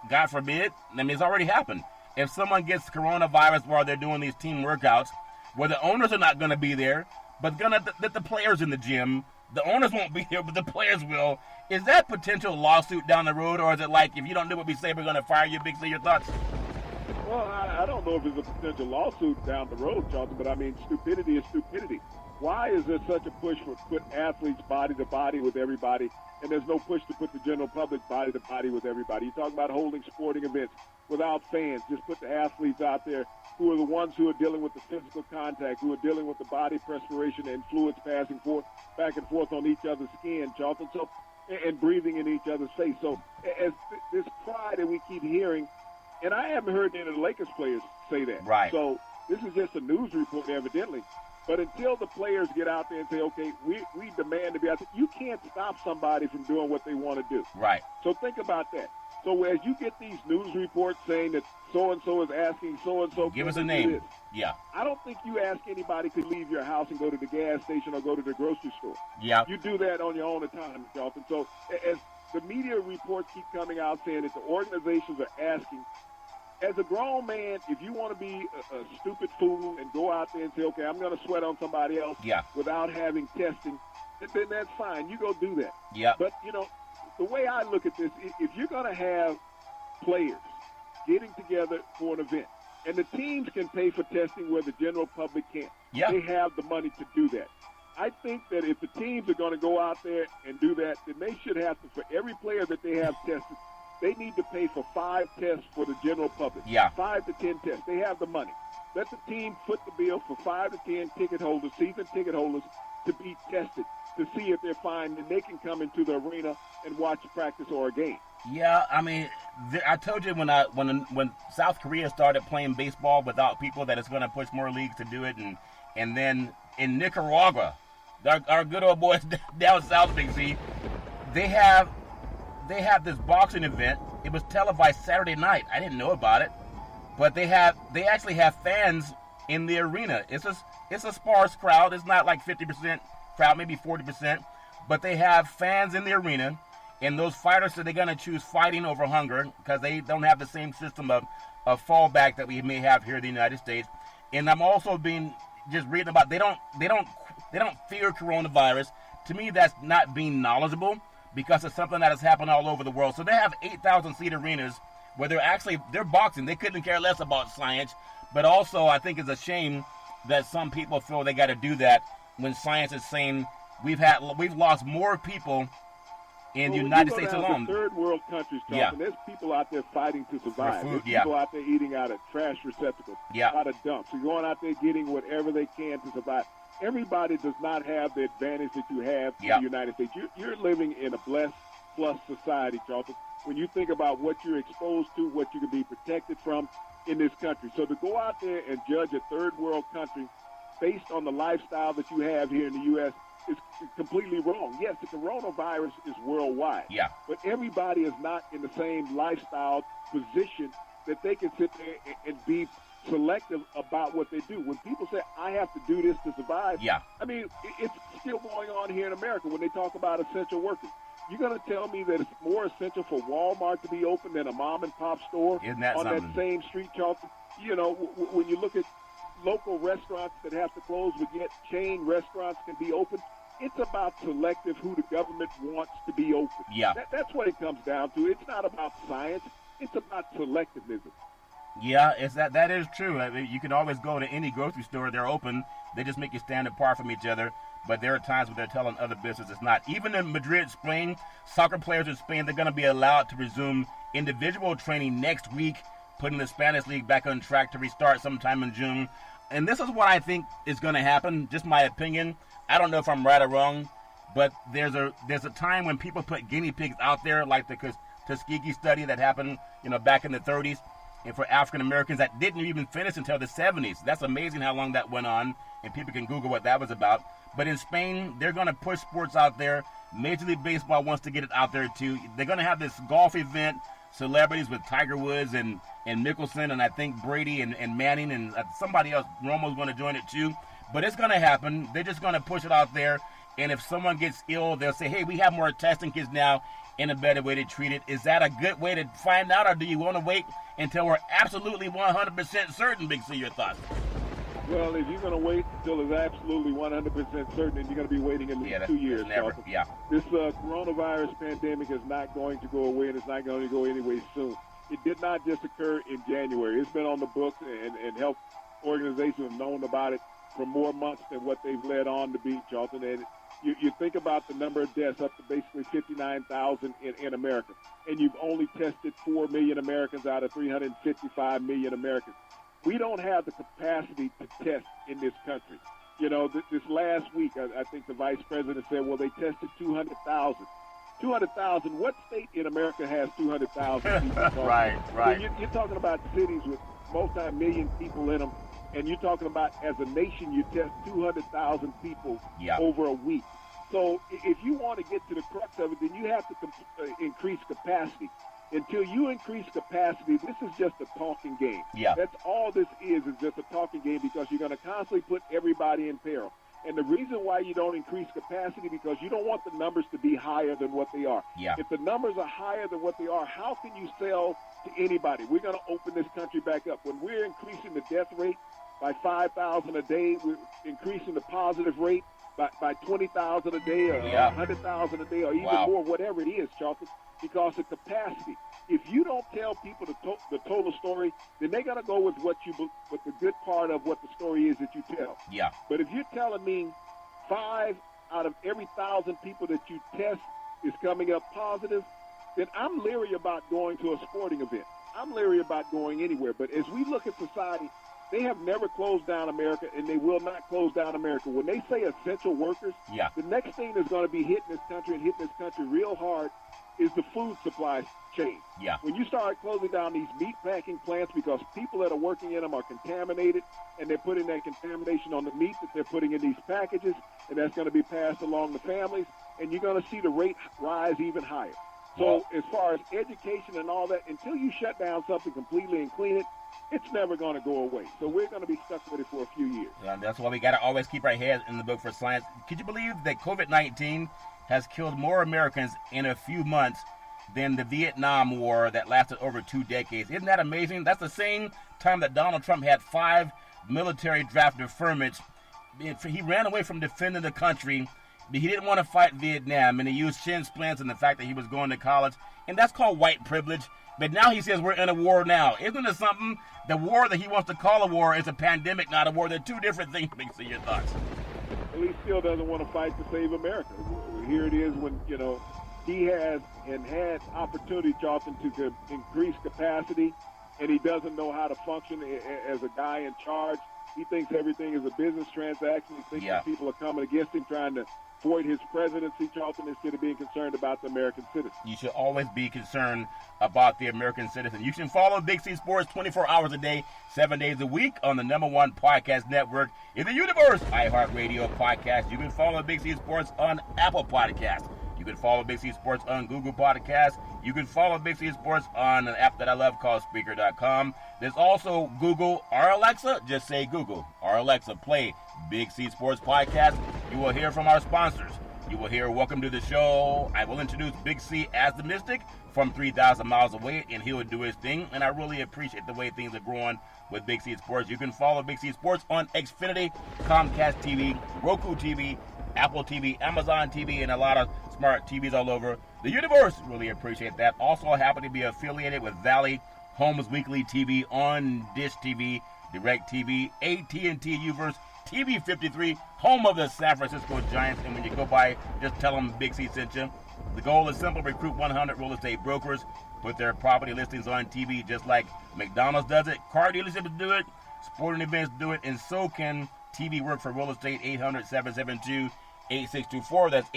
God forbid, it's already happened. If someone gets coronavirus while they're doing these team workouts, where the owners are not going to be there, but going to let the players in the gym, the owners won't be here, but the players will. Is that potential lawsuit down the road, or is it like, if you don't do what we say, we're going to fire you? Big C, your thoughts? Well, I don't know if it's a potential lawsuit down the road, Charlton, but stupidity is stupidity. Why is there such a push for put athletes body to body with everybody, and there's no push to put the general public body to body with everybody? You talk about holding sporting events without fans. Just put the athletes out there who are the ones who are dealing with the physical contact, who are dealing with the body perspiration and fluids passing back and forth on each other's skin, Charlton, and breathing in each other's face. So as this cry that we keep hearing, and I haven't heard any of the Lakers players say that. Right. So this is just a news report, evidently. But until the players get out there and say, okay, we demand to be out there, you can't stop somebody from doing what they want to do. Right. So think about that. So as you get these news reports saying that so-and-so is asking so-and-so, give us a name. Yeah. I don't think you ask anybody to leave your house and go to the gas station or go to the grocery store. Yeah. You do that on your own time, Jonathan. So as the media reports keep coming out saying that the organizations are asking, as a grown man, if you want to be a stupid fool and go out there and say, okay, I'm going to sweat on somebody else without having testing, then that's fine. You go do that. Yeah. But, the way I look at this, if you're going to have players getting together for an event, and the teams can pay for testing where the general public can't, they have the money to do that. I think that if the teams are going to go out there and do that, then they should have to, for every player that they have tested, they need to pay for 5 tests for the general public. 5 to 10 tests. They have the money. Let the team foot the bill for 5 to 10 ticket holders, season ticket holders, to be tested to see if they're fine, and they can come into the arena and watch practice or a game. Yeah, I told you when South Korea started playing baseball without people that it's going to push more leagues to do it, and then in Nicaragua, our good old boys down south, Big C, they have this boxing event. It was televised Saturday night. I didn't know about it, but they actually have fans in the arena. It's a sparse crowd. It's not like 50% crowd, maybe 40%, but they have fans in the arena. And those fighters said they're going to choose fighting over hunger because they don't have the same system of fallback that we may have here in the United States. And I'm also just reading about they don't fear coronavirus. To me, that's not being knowledgeable because it's something that has happened all over the world. So they have 8,000 seat arenas where they're boxing. They couldn't care less about science. But also, I think it's a shame that some people feel they got to do that when science is saying we've lost more people in the United States alone. Third world countries, Charles, and there's people out there fighting to survive. Food, there's people out there eating out of trash receptacles, out of dumps. You're going out there getting whatever they can to survive. Everybody does not have the advantage that you have in the United States. You're living in a blessed plus society, Charles. When you think about what you're exposed to, what you can be protected from in this country. So to go out there and judge a third world country based on the lifestyle that you have here in the U.S. is completely wrong. Yes, the coronavirus is worldwide. Yeah. But everybody is not in the same lifestyle position that they can sit there and be selective about what they do. When people say, I have to do this to survive, I mean, it's still going on here in America when they talk about essential workers. You're going to tell me that it's more essential for Walmart to be open than a mom and pop store on that same street, Charlton? You know, when you look at local restaurants that have to close, but yet chain restaurants can be open. It's about selective who the government wants to be open. Yeah. That's what it comes down to. It's not about science. It's about selectivism. Yeah, that is true. I mean, you can always go to any grocery store. They're open. They just make you stand apart from each other. But there are times when they're telling other businesses not. Even in Madrid, Spain, soccer players in Spain, they're going to be allowed to resume individual training next week, putting the Spanish league back on track to restart sometime in June. And this is what I think is going to happen, just my opinion. I don't know if I'm right or wrong, but there's a time when people put guinea pigs out there, like the Tuskegee study that happened, back in the 30s, and for African Americans that didn't even finish until the 70s. That's amazing how long that went on, and people can Google what that was about. But in Spain, they're going to push sports out there. Major League Baseball wants to get it out there too. They're going to have this golf event, celebrities with Tiger Woods and Mickelson, and I think Brady and Manning and somebody else, Romo's going to join it too. But it's going to happen. They're just going to push it out there. And if someone gets ill, they'll say, hey, we have more testing kits now and a better way to treat it. Is that a good way to find out, or do you want to wait until we're absolutely 100% certain, Big C? Your thoughts? Well, if you're going to wait until it's absolutely 100% certain, then you're going to be waiting at least 2 years. This coronavirus pandemic is not going to go away, and it's not going to go anyway soon. It did not just occur in January. It's been on the books, and health organizations have known about it for more months than what they've led on to be, Charlton. And you think about the number of deaths, up to basically 59,000 in America, and you've only tested 4 million Americans out of 355 million Americans. We don't have the capacity to test in this country. This last week, I think the vice president said, well, they tested 200,000. 200,000. What state in America has 200,000 people? Right. You're talking about cities with multi-million people in them, and you're talking about, as a nation, you test 200,000 people over a week. So if you want to get to the crux of it, then you have to increase capacity. Until you increase capacity, this is just a talking game. Yeah. That's all this is just a talking game, because you're going to constantly put everybody in peril. And the reason why you don't increase capacity, because you don't want the numbers to be higher than what they are. Yeah. If the numbers are higher than what they are, how can you sell to anybody? We're going to open this country back up. When we're increasing the death rate by 5,000 a day, we're increasing the positive rate by 20,000 a day, or 100,000 a day, or even more, whatever it is, Charlton, because of capacity. If you don't tell people the total story, then they're going to go with what the good part of what the story is that you tell. Yeah. But if you're telling me 5 out of every 1,000 people that you test is coming up positive, then I'm leery about going to a sporting event. I'm leery about going anywhere. But as we look at society, they have never closed down America, and they will not close down America. When they say essential workers, the next thing that's going to be hitting this country and hitting this country real hard is the food supply chain. Yeah. When you start closing down these meat packing plants because people that are working in them are contaminated, and they're putting that contamination on the meat that they're putting in these packages, and that's going to be passed along to families, and you're going to see the rate rise even higher. So as far as education and all that, until you shut down something completely and clean it, it's never going to go away. So we're going to be stuck with it for a few years. That's why we got to always keep our heads in the book for science. Could you believe that COVID-19 has killed more Americans in a few months than the Vietnam War that lasted over 2 decades? Isn't that amazing? That's the same time that Donald Trump had 5 military draft deferments. He ran away from defending the country. He didn't want to fight Vietnam, and he used shin splints and the fact that he was going to college, and that's called white privilege. But now he says we're in a war now. Isn't it something? The war that he wants to call a war is a pandemic, not a war. They're two different things. See your thoughts. Well, he still doesn't want to fight to save America. Here it is when, he has and had opportunity, Charlton, to increase capacity, and he doesn't know how to function as a guy in charge. He thinks everything is a business transaction. He thinks that people are coming against him, trying to void his presidency, Charlton, instead of being concerned about the American citizen. You should always be concerned about the American citizen. You can follow Big C Sports 24 hours a day, 7 days a week on the #1 podcast network in the universe, iHeartRadio podcast. You can follow Big C Sports on Apple Podcasts. You can follow Big C Sports on Google Podcasts. You can follow Big C Sports on an app that I love called Spreaker.com. There's also Google or Alexa. Just say Google or Alexa, play Big C Sports Podcast. You will hear from our sponsors. You will hear Welcome to the Show. I will introduce Big C as the Mystic from 3,000 miles away, and he will do his thing. And I really appreciate the way things are growing with Big C Sports. You can follow Big C Sports on Xfinity, Comcast TV, Roku TV, Apple TV, Amazon TV, and a lot of smart TVs all over the universe. Really appreciate that. Also, I happen to be affiliated with Valley Homes Weekly TV on Dish TV, Direct TV, AT&T Uverse, TV 53, home of the San Francisco Giants. And when you go by, just tell them Big C sent you. The goal is simple: recruit 100 real estate brokers, put their property listings on TV just like McDonald's does it, car dealerships do it, sporting events do it, and so can TV work for real estate. 800-772-8624. That's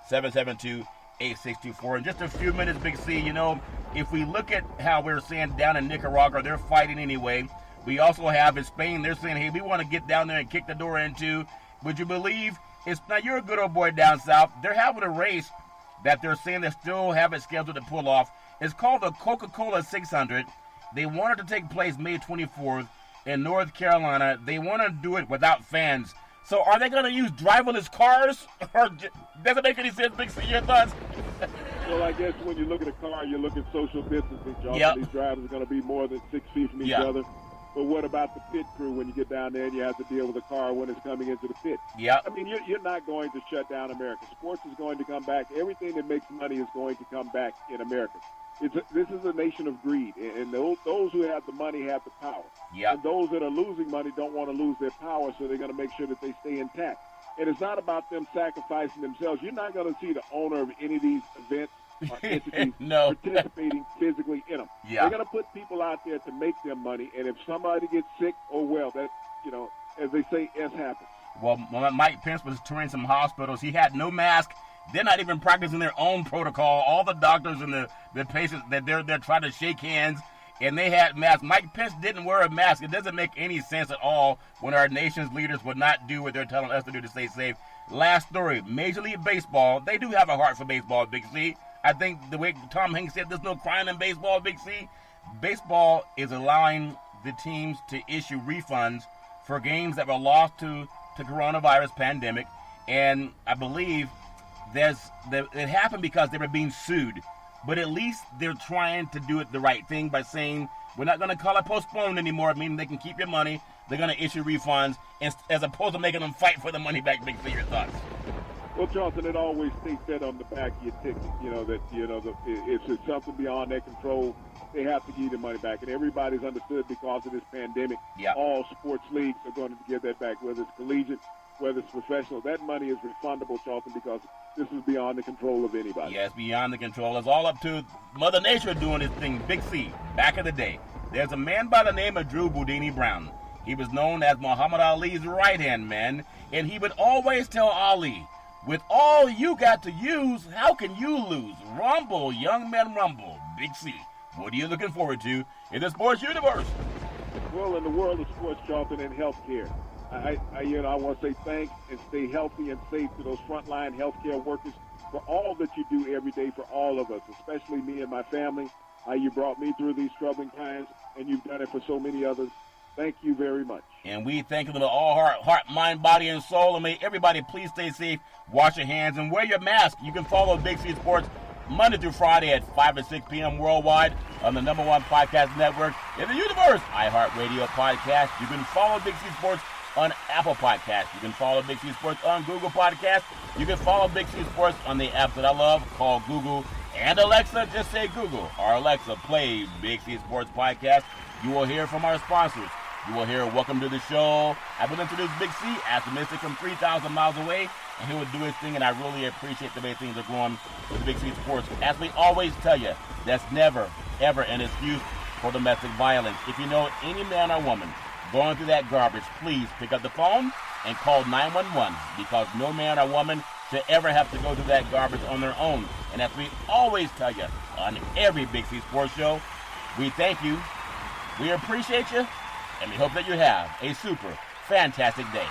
800-772-8624. In just a few minutes, Big C, if we look at how we're saying down in Nicaragua, they're fighting anyway. We also have in Spain, they're saying, hey, we want to get down there and kick the door into. Would you believe? Now, you're a good old boy down south. They're having a race that they're saying they still have it scheduled to pull off. It's called the Coca-Cola 600. They want it to take place May 24th in North Carolina. They want to do it without fans. So are they going to use driverless cars? Or does it make any sense, Big C? Your thoughts? Well, I guess when you look at a car, you look at social distancing, John. Yep. These drivers are going to be more than 6 feet from each other. But what about the pit crew when you get down there and you have to deal with a car when it's coming into the pit? Yeah. I mean, you're not going to shut down America. Sports is going to come back. Everything that makes money is going to come back in America. This is a nation of greed, and those who have the money have the power. Yeah. And those that are losing money don't want to lose their power, so they're going to make sure that they stay intact. And it's not about them sacrificing themselves. You're not going to see the owner of any of these events or entities participating physically in them. Yeah. They're going to put people out there to make them money, and if somebody gets sick, oh well, that, as they say, S happens. Well, Mike Pence was touring some hospitals. He had no mask. They're not even practicing their own protocol. All the doctors and the patients, that they're trying to shake hands, and they had masks. Mike Pence didn't wear a mask. It doesn't make any sense at all when our nation's leaders would not do what they're telling us to do to stay safe. Last story, Major League Baseball, they do have a heart for baseball, Big C. I think the way Tom Hanks said, there's no crying in baseball, Big C. Baseball is allowing the teams to issue refunds for games that were lost to coronavirus pandemic, and I believe it happened because they were being sued. But at least they're trying to do it the right thing by saying, we're not going to call it postponed anymore, meaning they can keep your money. They're going to issue refunds as opposed to making them fight for the money back. Big C, your thoughts? Well, Charlton, it always states that on the back of your ticket, if it's something beyond their control, they have to give the money back. And everybody's understood because of this pandemic, all sports leagues are going to get that back, whether it's collegiate, whether it's professional. That money is refundable, Charlton, because this is beyond the control of anybody. Yes, beyond the control. It's all up to Mother Nature doing his thing. Big C, back in the day. There's a man by the name of Drew Boudini Brown. He was known as Muhammad Ali's right-hand man, and he would always tell Ali, with all you got to use, how can you lose? Rumble, young man, rumble. Big C, what are you looking forward to in the sports universe? Well, in the world of sports, Charlton, and healthcare, I want to say thanks and stay healthy and safe to those frontline healthcare workers for all that you do every day for all of us, especially me and my family. how you brought me through these troubling times, and you've done it for so many others. Thank you very much. And we thank you with all heart, mind, body, and soul. And may everybody please stay safe, wash your hands, and wear your mask. You can follow Big C Sports Monday through Friday at 5 and 6 p.m. worldwide on the #1 podcast network in the universe, iHeartRadio Podcast. You can follow Big C Sports on Apple Podcasts. You can follow Big C Sports on Google Podcasts. You can follow Big C Sports on the app that I love called Google. And Alexa, just say Google. Or Alexa, play Big C Sports Podcast. You will hear from our sponsors. You will hear welcome to the show. I will introduce Big C, optimistic from 3,000 miles away, and he will do his thing, and I really appreciate the way things are going with Big C Sports. As we always tell you, that's never, ever an excuse for domestic violence. If you know any man or woman going through that garbage, please pick up the phone and call 911, because no man or woman should ever have to go through that garbage on their own. And as we always tell you on every Big C Sports show, we thank you, we appreciate you, and we hope that you have a super fantastic day.